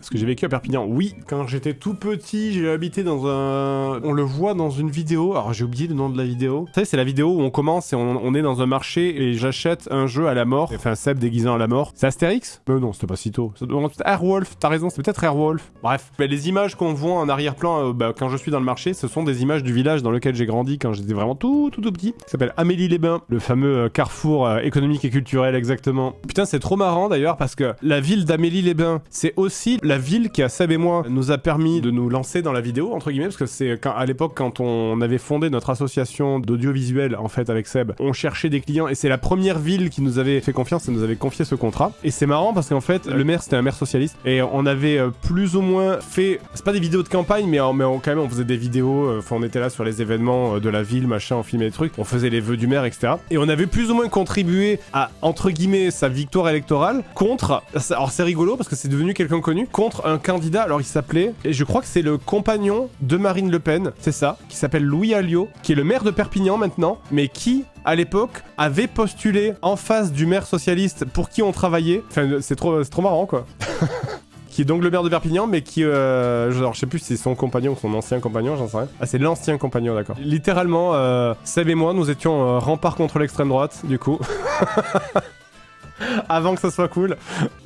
Est-ce que j'ai vécu à Perpignan? Oui, quand j'étais tout petit, j'ai habité dans un... On le voit dans une vidéo, alors j'ai oublié le nom de la vidéo. Vous savez, c'est la vidéo où on commence et on est dans un marché et j'achète un jeu à la mort. Enfin, Seb déguisant à la mort. C'est Astérix? Non, c'était pas si tôt. Airwolf, t'as raison, c'est peut-être Airwolf. Bref, les images qu'on voit en arrière-plan quand je suis dans le marché, ce sont des images du village dans lequel j'ai grandi quand j'étais vraiment tout petit. Qui s'appelle Amélie-les-Bains, le fameux carrefour économique et culturel, exactement. Putain, c'est trop marrant d'ailleurs parce que la ville d'Amélie-les-Bains, c'est aussi la ville qui, à Seb et moi, nous a permis de nous lancer dans la vidéo, entre guillemets, parce que c'est à l'époque, quand on avait fondé notre association d'audiovisuel, en fait, avec Seb, on cherchait des clients et c'est la première ville qui nous avait fait confiance et nous avait confié ce contrat. Et c'est marrant parce qu'en fait, le maire, c'était un maire socialiste et on avait plus ou moins fait, c'est pas des vidéos de campagne, mais quand même, on faisait des vidéos, enfin, on était là sur les événements de la ville, machin, on filmait des trucs, on faisait les vœux du maire, etc. Et on avait plus ou moins contribué à, entre guillemets, sa victoire électorale contre, alors c'est rigolo parce que c'est devenu quelqu'un connu, contre un candidat, alors il s'appelait, et je crois que c'est le compagnon de Marine Le Pen, c'est ça, qui s'appelle Louis Alliot, qui est le maire de Perpignan maintenant, mais qui, à l'époque, avait postulé en face du maire socialiste pour qui on travaillait. Enfin, c'est trop marrant, quoi. Qui est donc le maire de Perpignan, mais qui, alors, je sais plus si c'est son compagnon ou son ancien compagnon, j'en sais rien. Ah, c'est l'ancien compagnon, d'accord. Littéralement, Seb et moi, nous étions rempart contre l'extrême droite, du coup. Avant que ça soit cool.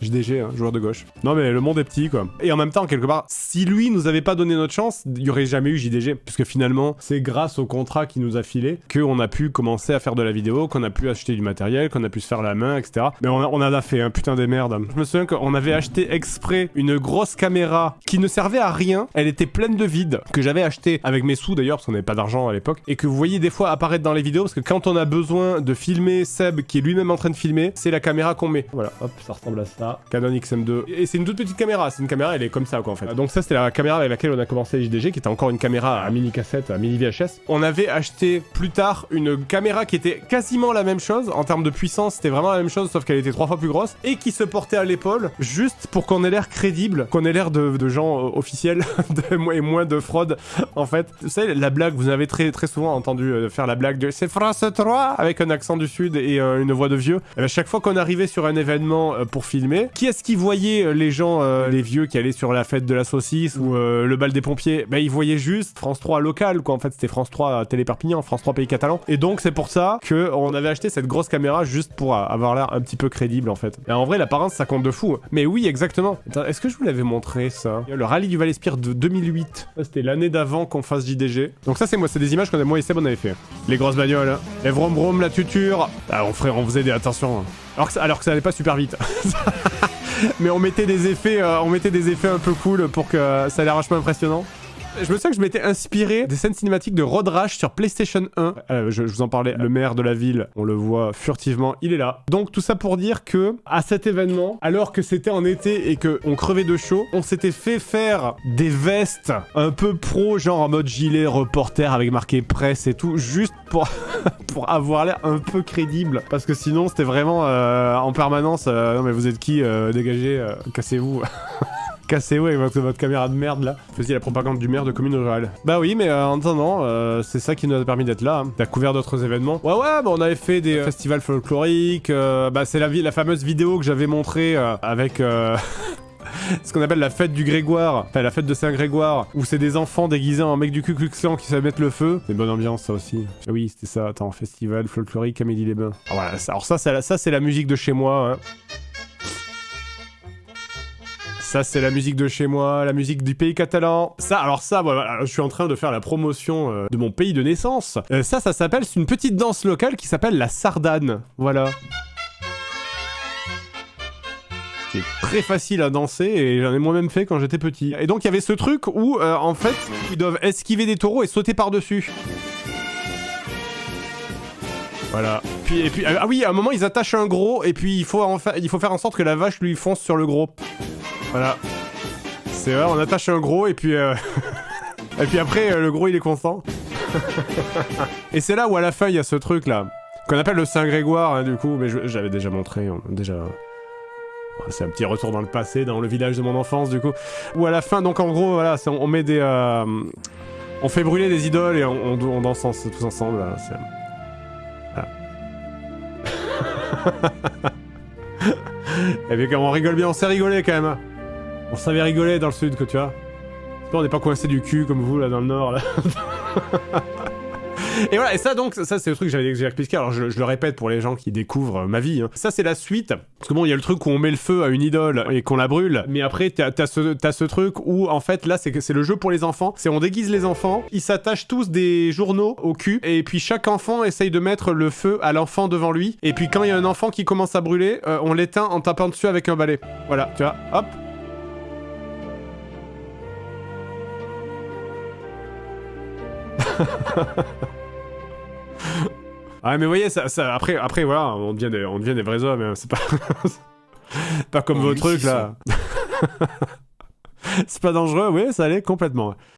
JDG, hein, joueur de gauche. Non mais le monde est petit quoi. Et en même temps, quelque part, si lui nous avait pas donné notre chance, il y aurait jamais eu JDG. Puisque finalement, c'est grâce au contrat qu'il nous a filé qu'on a pu commencer à faire de la vidéo, qu'on a pu acheter du matériel, qu'on a pu se faire la main, etc. Mais on en a fait un putain des merdes. Je me souviens qu'on avait acheté exprès une grosse caméra qui ne servait à rien. Elle était pleine de vide. Que j'avais acheté avec mes sous d'ailleurs, parce qu'on n'avait pas d'argent à l'époque. Et que vous voyez des fois apparaître dans les vidéos, parce que quand on a besoin de filmer Seb, qui est lui-même en train de filmer, c'est la caméra qu'on met. Voilà, hop, ça ressemble à ça. Canon XM2. Et c'est une toute petite caméra. C'est une caméra, elle est comme ça, quoi, en fait. Donc ça, c'était la caméra avec laquelle on a commencé les JDG, qui était encore une caméra à mini cassette, à mini VHS. On avait acheté plus tard une caméra qui était quasiment la même chose. En termes de puissance, c'était vraiment la même chose, sauf qu'elle était 3 fois plus grosse. Et qui se portait à l'épaule, juste pour qu'on ait l'air crédible, qu'on ait l'air de gens officiels, et moins de fraude, en fait. Vous savez, la blague, vous avez très, très souvent entendu faire la blague de « C'est France 3 !» avec un accent du Sud et une voix de vieux. Et bien, chaque fois qu'on arrivait sur un événement pour filmer, qui est-ce qui voyait les gens, les vieux qui allaient sur la fête de la saucisse ou le bal des pompiers? Ben ils voyaient juste France 3 local, quoi. En fait, c'était France 3 Télé Perpignan, France 3 Pays Catalan. Et donc c'est pour ça que on avait acheté cette grosse caméra juste pour avoir l'air un petit peu crédible, en fait. Et en vrai, l'apparence ça compte de fou. Mais oui, exactement. Attends, est-ce que je vous l'avais montré ça? Le rallye du Val-Espire de 2008. C'était l'année d'avant qu'on fasse JDG. Donc ça c'est moi, c'est des images moi et Seb on avait fait. Les grosses bagnoles, les vroom vroom, la tuture. Ah, on faisait des attention. Alors que ça allait pas super vite. Mais on mettait des effets un peu cool pour que ça ait l'air vachement impressionnant. Je me souviens que je m'étais inspiré des scènes cinématiques de Road Rash sur PlayStation 1. Je vous en parlais, le maire de la ville, on le voit furtivement, il est là. Donc tout ça pour dire que, à cet événement, alors que c'était en été et qu'on crevait de chaud, on s'était fait faire des vestes un peu pro, genre en mode gilet reporter avec marqué presse et tout, juste pour, pour avoir l'air un peu crédible. Parce que sinon c'était vraiment en permanence, non mais vous êtes qui, dégagez, cassez-vous. Cassez-vous avec votre caméra de merde là. Faisiez la propagande du maire de commune rurale. Bah oui, mais en attendant, c'est ça qui nous a permis d'être là. Hein. T'as couvert d'autres événements. Ouais, bah on avait fait des festivals folkloriques. Bah c'est la fameuse vidéo que j'avais montrée avec... ce qu'on appelle la fête du Grégoire, enfin la fête de Saint-Grégoire, où c'est des enfants déguisés en mec du Ku Klux Klan qui savent mettre le feu. C'est une bonne ambiance ça aussi. Ah oui, c'était ça, attends, festival folklorique Amélie-les-Bains. Ah voilà, alors ça c'est la musique de chez moi, hein. Ça, c'est la musique de chez moi, la musique du pays catalan. Ça, voilà, je suis en train de faire la promotion de mon pays de naissance. Ça s'appelle, c'est une petite danse locale qui s'appelle la sardane. Voilà. C'est très facile à danser et j'en ai moi-même fait quand j'étais petit. Et donc, il y avait ce truc où, en fait, ils doivent esquiver des taureaux et sauter par-dessus. Voilà. Et puis, ah oui, à un moment, ils attachent un gros et puis il faut faire en sorte que la vache lui fonce sur le gros. Voilà. C'est vrai, on attache un gros et puis... et puis après, le gros il est constant. Et c'est là où à la fin il y a ce truc là, qu'on appelle le Saint-Grégoire, hein, du coup, mais j'avais déjà montré, c'est un petit retour dans le passé, dans le village de mon enfance du coup. Où à la fin, donc en gros, voilà, on met des... on fait brûler des idoles et on danse tous ensemble, là, voilà. Et puis comme on rigole bien, on s'est rigolé quand même. On savait rigoler dans le sud, que tu vois. C'est pas, on n'est pas coincé du cul comme vous, là, dans le nord, là. Et voilà, et ça donc, ça c'est le truc que j'ai expliqué, alors je le répète pour les gens qui découvrent ma vie, hein. Ça c'est la suite, parce que bon, il y a le truc où on met le feu à une idole et qu'on la brûle, mais après t'as ce truc où en fait là c'est le jeu pour les enfants, c'est on déguise les enfants, ils s'attachent tous des journaux au cul, et puis chaque enfant essaye de mettre le feu à l'enfant devant lui, et puis quand il y a un enfant qui commence à brûler, on l'éteint en tapant dessus avec un balai. Voilà, tu vois, hop. Ah mais vous voyez, ça après voilà, on devient des vrais hommes, hein, c'est pas... pas comme vos trucs là. C'est pas dangereux, oui, ça allait complètement.